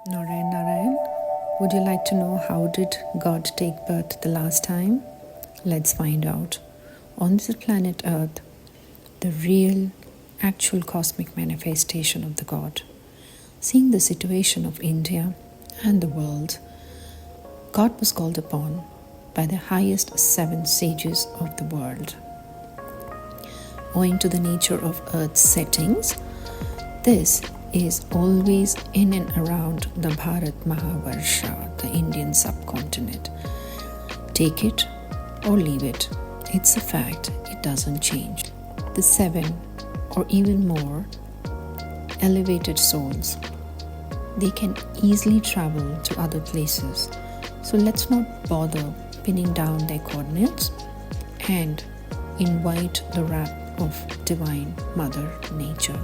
Narayan Narayan, would you like to know how did God take birth the last time? Let's find out. On this planet Earth, the real, actual cosmic manifestation of the God. Seeing the situation of India and the world, God was called upon by the highest 7 sages of the world. Owing to the nature of Earth's settings, this is always in and around the Bharat Mahavarsha, the Indian subcontinent. Take it or leave it. It's a fact, it doesn't change. The 7 or even more elevated souls, they can easily travel to other places. So let's not bother pinning down their coordinates and invite the wrath of Divine Mother Nature.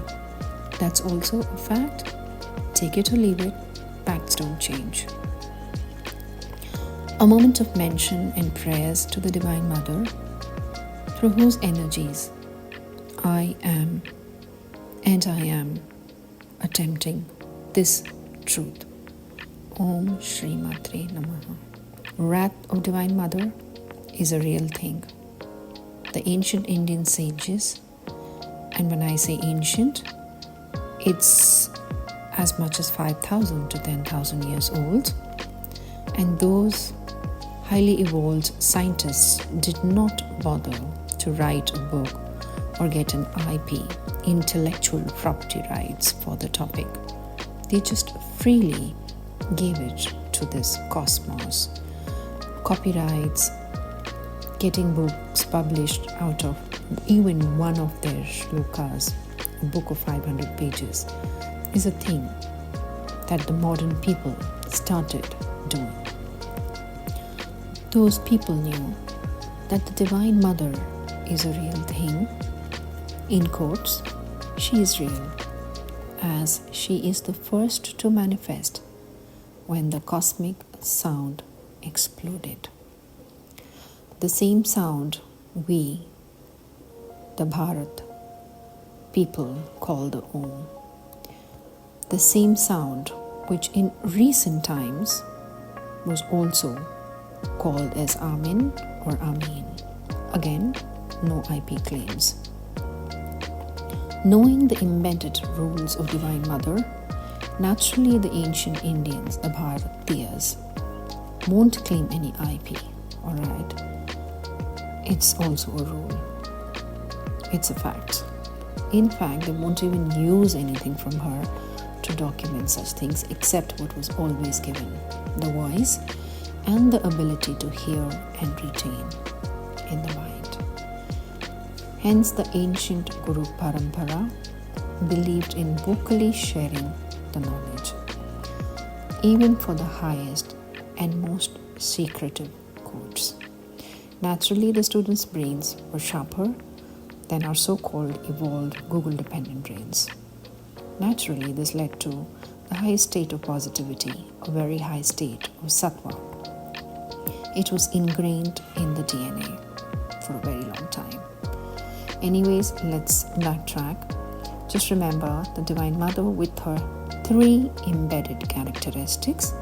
That's also a fact. Take it or leave it, facts don't change. A moment of mention and prayers to the Divine Mother, through whose energies I am attempting this truth. Om Shri Matre Namah. Wrath of Divine Mother is a real thing. The ancient Indian sages, and when I say ancient, it's as much as 5,000 to 10,000 years old, and those highly evolved scientists did not bother to write a book or get an IP, intellectual property rights, for the topic. They just freely gave it to this cosmos. Copyrights, getting books published out of even one of their shlokas, a book of 500 pages, is a thing that the modern people started doing. Those people knew that the Divine Mother is a real thing. In quotes, she is real, as she is the first to manifest when the cosmic sound exploded. The same sound we, the Bharat people, call the Om. The same sound which in recent times was also called as Amin or Amin. Again, no IP claims. Knowing the embedded rules of Divine Mother, naturally the ancient Indians, the Bharatiyas, won't claim any IP, alright? It's also a rule. It's a fact. In fact, they won't even use anything from her to document such things except what was always given, the voice and the ability to hear and retain in the mind. Hence, the ancient Guru Parampara believed in vocally sharing the knowledge, even for the highest and most secretive codes. Naturally, the students' brains were sharper than our so-called evolved Google-dependent brains. Naturally, this led to the highest state of positivity, a very high state of sattva. It was ingrained in the DNA for a very long time. Anyways, let's backtrack. Just remember the Divine Mother with her 3 embedded characteristics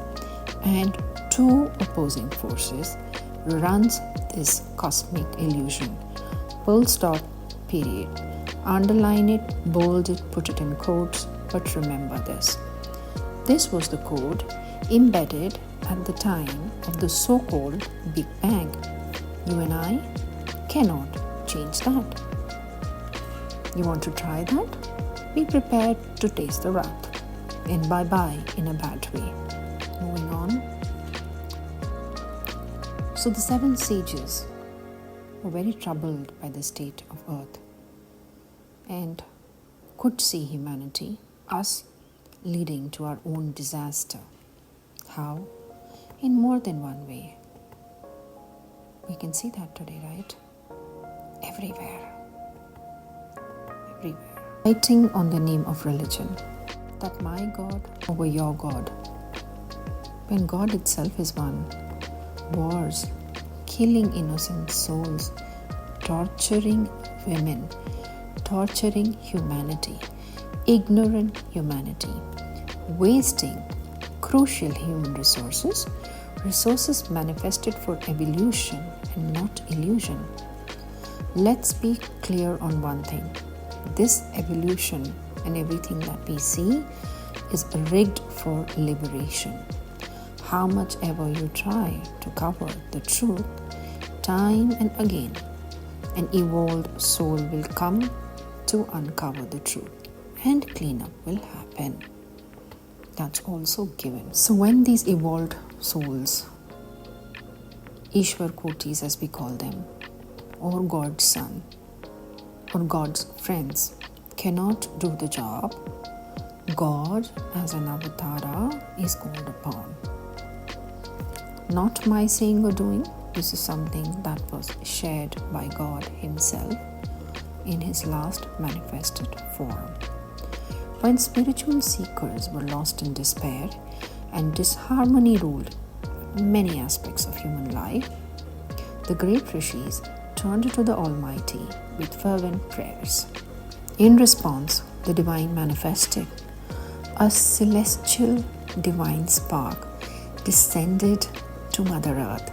and 2 opposing forces runs this cosmic illusion. Full stop, period. Underline it, bold it, put it in quotes, but remember this. This was the code embedded at the time of the so-called Big Bang. You and I cannot change that. You want to try that? Be prepared to taste the wrath. And bye-bye in a bad way. Moving on. So the 7 sages were very troubled by the state of Earth and could see humanity, us, leading to our own disaster. How? In more than one way. We can see that today, right? Everywhere. Everywhere. Fighting on the name of religion. That my God over your God. When God itself is one. Wars, killing innocent souls, torturing women, torturing humanity, ignorant humanity, wasting crucial human resources, resources manifested for evolution and not illusion. Let's be clear on one thing. This evolution and everything that we see is rigged for liberation. How much ever you try to cover the truth, time and again, an evolved soul will come to uncover the truth and cleanup will happen. That's also given. So when these evolved souls, Ishwar Kotis as we call them, or God's son, or God's friends, cannot do the job, God as an avatara is called upon. Not my saying or doing, this is something that was shared by God Himself in His last manifested form. When spiritual seekers were lost in despair and disharmony ruled many aspects of human life, the great rishis turned to the Almighty with fervent prayers. In response, the Divine manifested. A celestial divine spark descended to Mother Earth,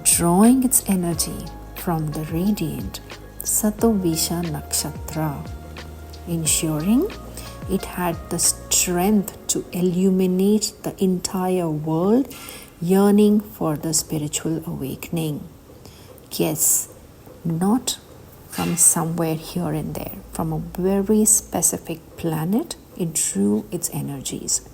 drawing its energy from the radiant Satovisha Nakshatra, ensuring it had the strength to illuminate the entire world yearning for the spiritual awakening. Yes, not from somewhere here and there, from a very specific planet, it drew its energies.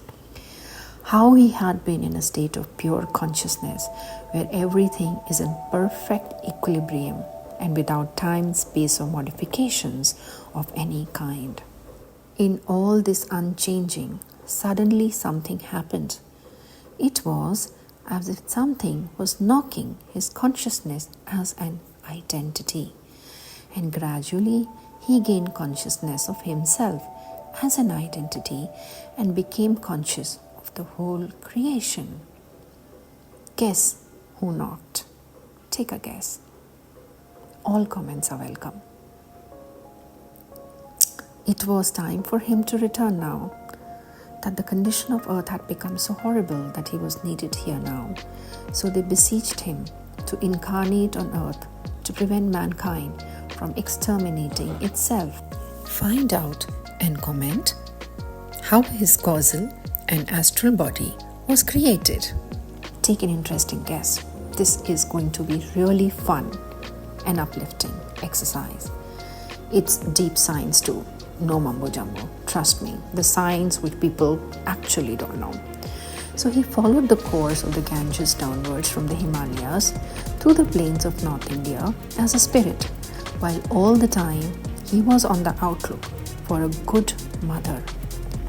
How he had been in a state of pure consciousness where everything is in perfect equilibrium and without time, space, or modifications of any kind. In all this unchanging, suddenly something happened. It was as if something was knocking his consciousness as an identity, and gradually he gained consciousness of himself as an identity and became conscious of the whole creation. Guess who knocked? Take a guess. All comments are welcome. It was time for him to return now, that the condition of earth had become so horrible that he was needed here now. So they beseeched him to incarnate on earth to prevent mankind from exterminating itself. Find out and comment how his causal and astral body was created. Take an interesting guess. This is going to be really fun and uplifting exercise. It's deep science too. No mumbo jumbo. Trust me, the science which people actually don't know. So he followed the course of the Ganges downwards from the Himalayas through the plains of North India as a spirit, while all the time he was on the outlook for a good mother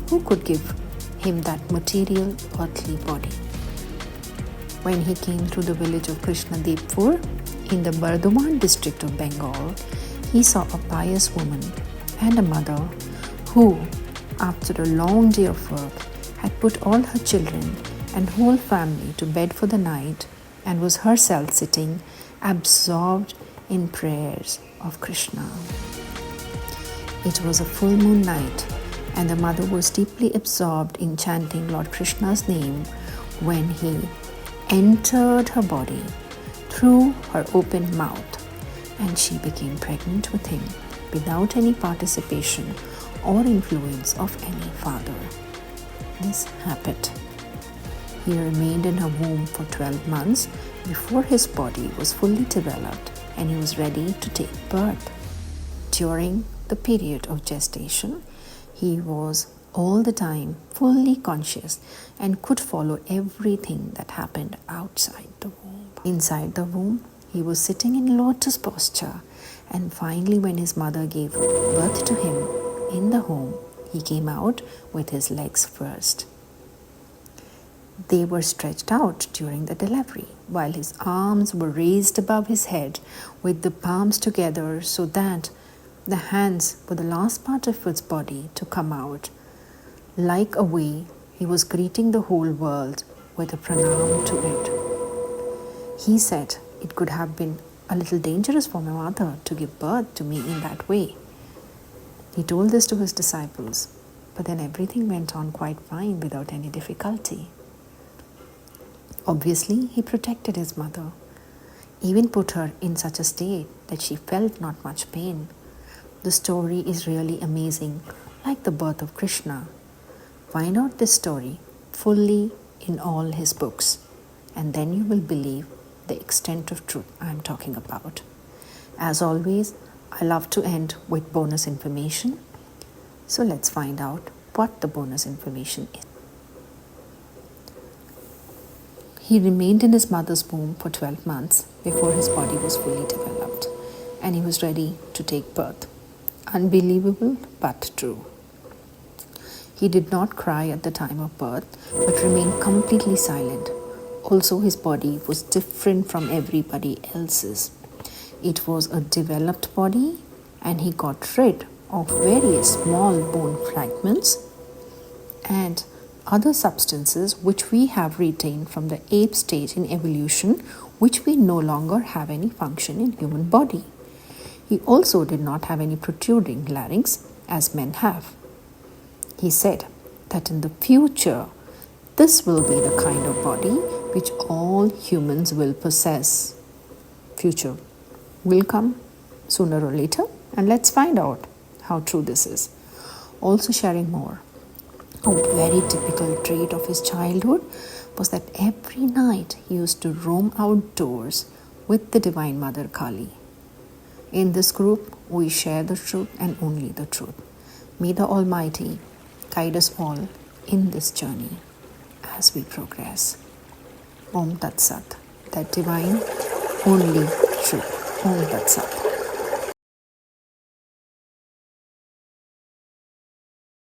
who could give him that material earthly body. When he came through the village of Krishnadepur in the Bardhaman district of Bengal, he saw a pious woman and a mother who, after a long day of work, had put all her children and whole family to bed for the night and was herself sitting absorbed in prayers of Krishna. It was a full moon night and the mother was deeply absorbed in chanting Lord Krishna's name when he entered her body through her open mouth and she became pregnant with him without any participation or influence of any father. This happened. He remained in her womb for 12 months before his body was fully developed and he was ready to take birth. During the period of gestation, he was all the time fully conscious and could follow everything that happened outside the womb. Inside the womb, he was sitting in lotus posture, and finally when his mother gave birth to him in the home, he came out with his legs first. They were stretched out during the delivery, while his arms were raised above his head with the palms together so that the hands were the last part of his body to come out. Like a way, he was greeting the whole world with a pranam to it. He said it could have been a little dangerous for my mother to give birth to me in that way. He told this to his disciples. but then everything went on quite fine without any difficulty. Obviously, he protected his mother, even put her in such a state that she felt not much pain. The story is really amazing, like the birth of Krishna. Find out this story fully in all his books, and then you will believe the extent of truth I am talking about. As always, I love to end with bonus information. So let's find out what the bonus information is. He remained in his mother's womb for 12 months before his body was fully developed, and he was ready to take birth. Unbelievable but true. He did not cry at the time of birth, but remained completely silent. Also, his body was different from everybody else's. It was a developed body, and he got rid of various small bone fragments and other substances which we have retained from the ape stage in evolution, which we no longer have any function in human body. He also did not have any protruding larynx as men have. He said that in the future, this will be the kind of body which all humans will possess. Future will come sooner or later, and let's find out how true this is. Also sharing more. A very typical trait of his childhood was that every night he used to roam outdoors with the Divine Mother Kali. In this group, we share the truth and only the truth. May the Almighty guide us all in this journey as we progress. Om Tat Sat, that divine, only truth. Om Tat Sat.